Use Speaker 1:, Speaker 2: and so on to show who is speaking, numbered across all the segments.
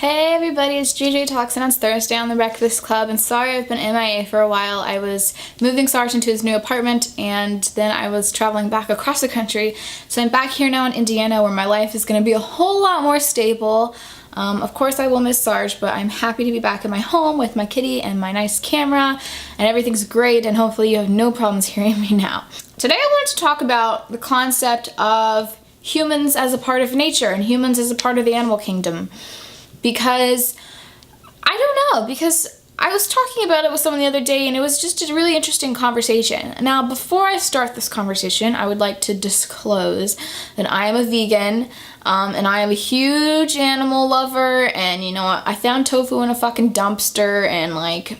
Speaker 1: Hey everybody, it's JJ Talks and it's Thursday on the Breakfast Club, and sorry I've been MIA for a while. I was moving Sarge into his new apartment and then I was traveling back across the country. So I'm back here now in Indiana where my life is going to be a whole lot more stable. Of course I will miss Sarge, but I'm happy to be back in my home with my kitty and my nice camera, and everything's great, and hopefully you have no problems hearing me now. Today I wanted to talk about the concept of humans as a part of nature and humans as a part of the animal kingdom. Because, I don't know, because I was talking about it with someone the other day and it was just a really interesting conversation. Now, before I start this conversation, I would like to disclose that I am a vegan, and I am a huge animal lover, and you know, I found tofu in a fucking dumpster, and like,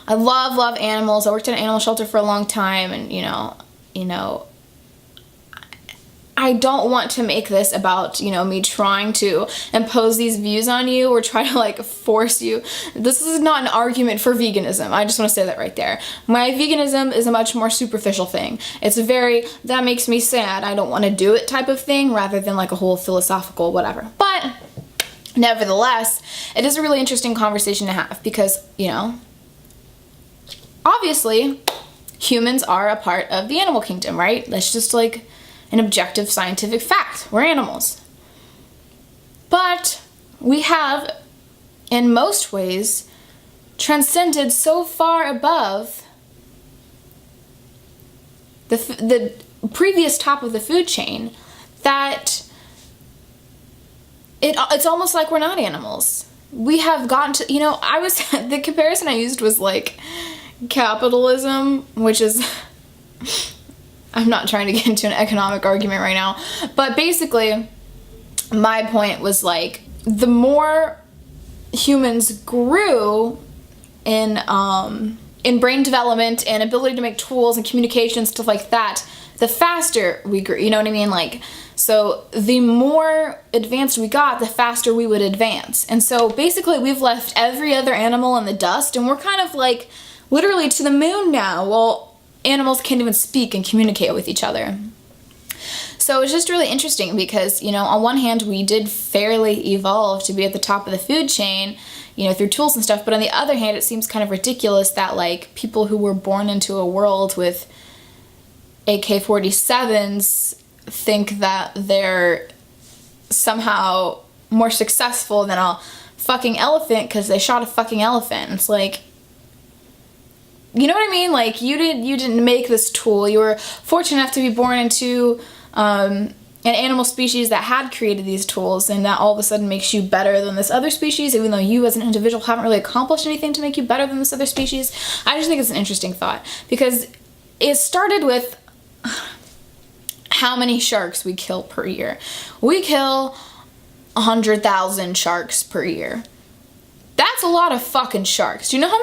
Speaker 1: I love animals. I worked at an animal shelter for a long time, and you know, I don't want to make this about, me trying to impose these views on you or try to like force you. This is not an argument for veganism. I just want to say that right there. My veganism is a much more superficial thing. It's a very, that makes me sad, I don't want to do it type of thing, rather than like a whole philosophical whatever. But nevertheless, it is a really interesting conversation to have because, obviously humans are a part of the animal kingdom, right? That's just like an objective scientific fact. We're animals. But we have, in most ways, transcended so far above the previous top of the food chain that it's almost like we're not animals. We have gotten to, the comparison I used was like capitalism, which is I'm not trying to get into an economic argument right now, but basically my point was like, the more humans grew in brain development and ability to make tools and communication, stuff like that, the faster we grew, you know what I mean? Like, so the more advanced we got, the faster we would advance. And so basically we've left every other animal in the dust, and we're kind of like literally to the moon now. Well, animals can't even speak and communicate with each other. So it's just really interesting because, on one hand, we did fairly evolve to be at the top of the food chain, through tools and stuff. But on the other hand, it seems kind of ridiculous that, like, people who were born into a world with AK-47s think that they're somehow more successful than a fucking elephant because they shot a fucking elephant. It's like, you know what I mean? Like, you didn't make this tool. You were fortunate enough to be born into an animal species that had created these tools, and that all of a sudden makes you better than this other species, even though you as an individual haven't really accomplished anything to make you better than this other species. I just think it's an interesting thought, because it started with how many sharks we kill per year. We kill 100,000 sharks per year. That's a lot of fucking sharks. Do you know how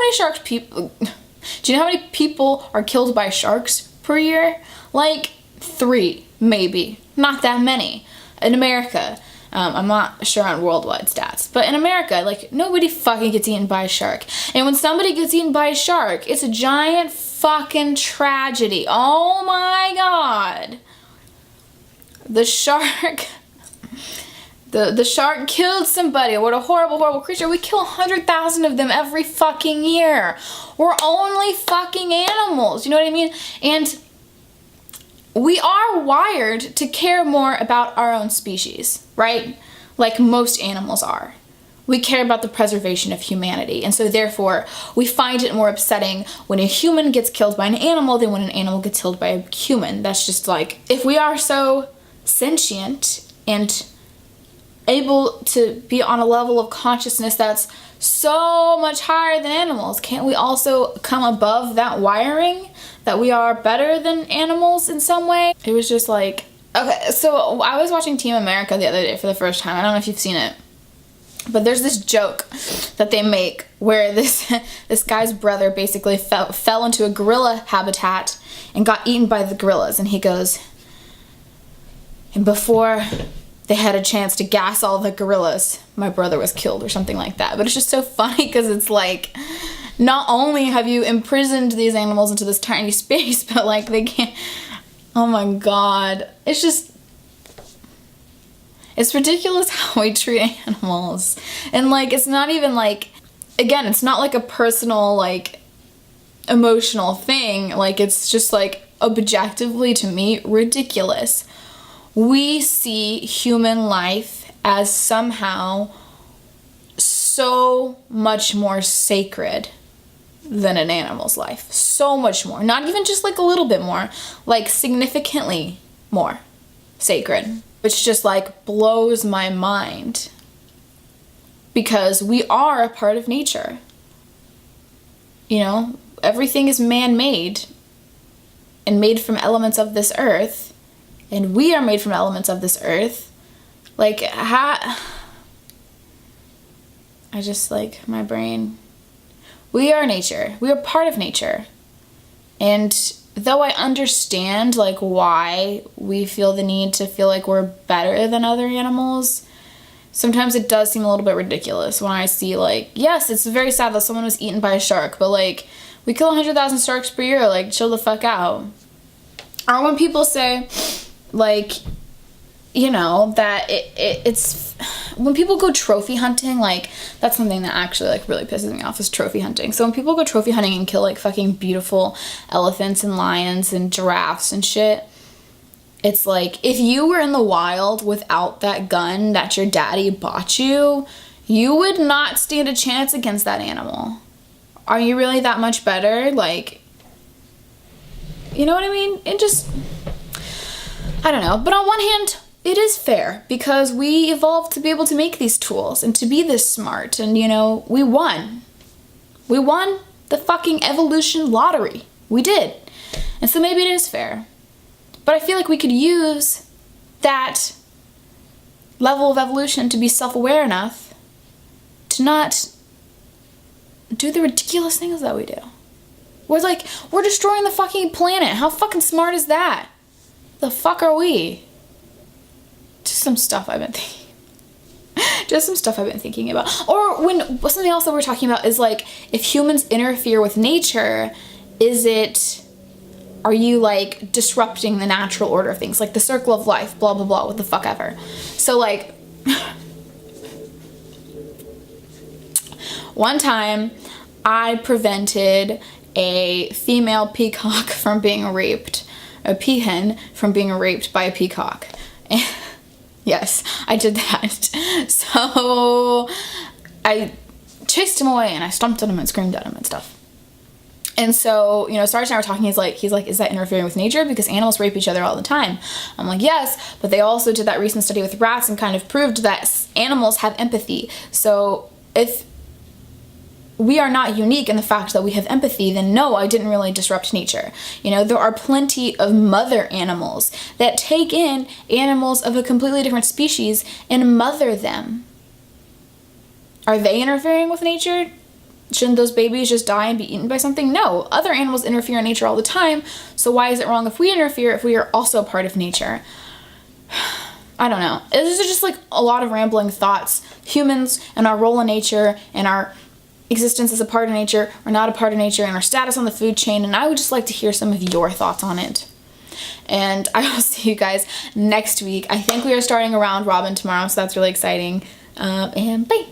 Speaker 1: many people are killed by sharks per year? Like 3, maybe. Not that many. In America, I'm not sure on worldwide stats, but in America, like, nobody fucking gets eaten by a shark. And when somebody gets eaten by a shark, it's a giant fucking tragedy. Oh my god. The shark... The shark killed somebody. What a horrible, horrible creature. We kill 100,000 of them every fucking year. We're only fucking animals. You know what I mean? And we are wired to care more about our own species, right? Like most animals are. We care about the preservation of humanity. And so therefore, we find it more upsetting when a human gets killed by an animal than when an animal gets killed by a human. That's just like, if we are so sentient and able to be on a level of consciousness that's so much higher than animals, can't we also come above that wiring that we are better than animals in some way? It was just like, okay, so I was watching Team America the other day for the first time. I don't know if you've seen it, but there's this joke that they make where this guy's brother basically fell into a gorilla habitat and got eaten by the gorillas, and he goes, and before they had a chance to gas all the gorillas, my brother was killed, or something like that. But it's just so funny because it's like, not only have you imprisoned these animals into this tiny space, but like they can't, oh my god. It's just, It's ridiculous how we treat animals. And like, it's not even like, again, it's not like a personal, like, emotional thing. Like, it's just like, objectively to me, ridiculous. We see human life as somehow so much more sacred than an animal's life. So much more. Not even just like a little bit more, like significantly more sacred. Which just like blows my mind. Because we are a part of nature. You know, everything is man-made and made from elements of this earth. And we are made from elements of this earth. Like, I just, like, my brain. We are nature. We are part of nature. And though I understand, like, why we feel the need to feel like we're better than other animals, sometimes it does seem a little bit ridiculous when I see, like, yes, it's very sad that someone was eaten by a shark, but, like, we kill 100,000 sharks per year, like, chill the fuck out. Or when people say, like, you know, that it's when people go trophy hunting, like, that's something that actually, like, really pisses me off is trophy hunting. So when people go trophy hunting and kill, like, fucking beautiful elephants and lions and giraffes and shit, it's like, if you were in the wild without that gun that your daddy bought you, you would not stand a chance against that animal. Are you really that much better? Like, you know what I mean? It just, I don't know. But on one hand, it is fair because we evolved to be able to make these tools and to be this smart. And, you know, we won. We won the fucking evolution lottery. We did. And so maybe it is fair. But I feel like we could use that level of evolution to be self-aware enough to not do the ridiculous things that we do. We're destroying the fucking planet. How fucking smart is that? The fuck are we? Just some stuff I've been thinking. Just some stuff I've been thinking about. Or when something else that we're talking about is like, if humans interfere with nature, are you like disrupting the natural order of things? Like the circle of life, blah, blah, blah, what the fuck ever. So like, one time I prevented a female peacock from being raped, a peahen from being raped by a peacock. Yes, I did that. So I chased him away and I stomped at him and screamed at him and stuff. And so, you know, Sarge and I were talking, he's like, is that interfering with nature? Because animals rape each other all the time. I'm like, yes, but they also did that recent study with rats and kind of proved that animals have empathy. So if we are not unique in the fact that we have empathy, then no, I didn't really disrupt nature. You know, there are plenty of mother animals that take in animals of a completely different species and mother them. Are they interfering with nature? Shouldn't those babies just die and be eaten by something? No, other animals interfere in nature all the time, so why is it wrong if we interfere if we are also part of nature? I don't know. This is just like a lot of rambling thoughts. Humans and our role in nature and our existence as a part of nature or not a part of nature and our status on the food chain, and I would just like to hear some of your thoughts on it. And I will see you guys next week. I think we are starting a round robin tomorrow, so that's really exciting. And bye!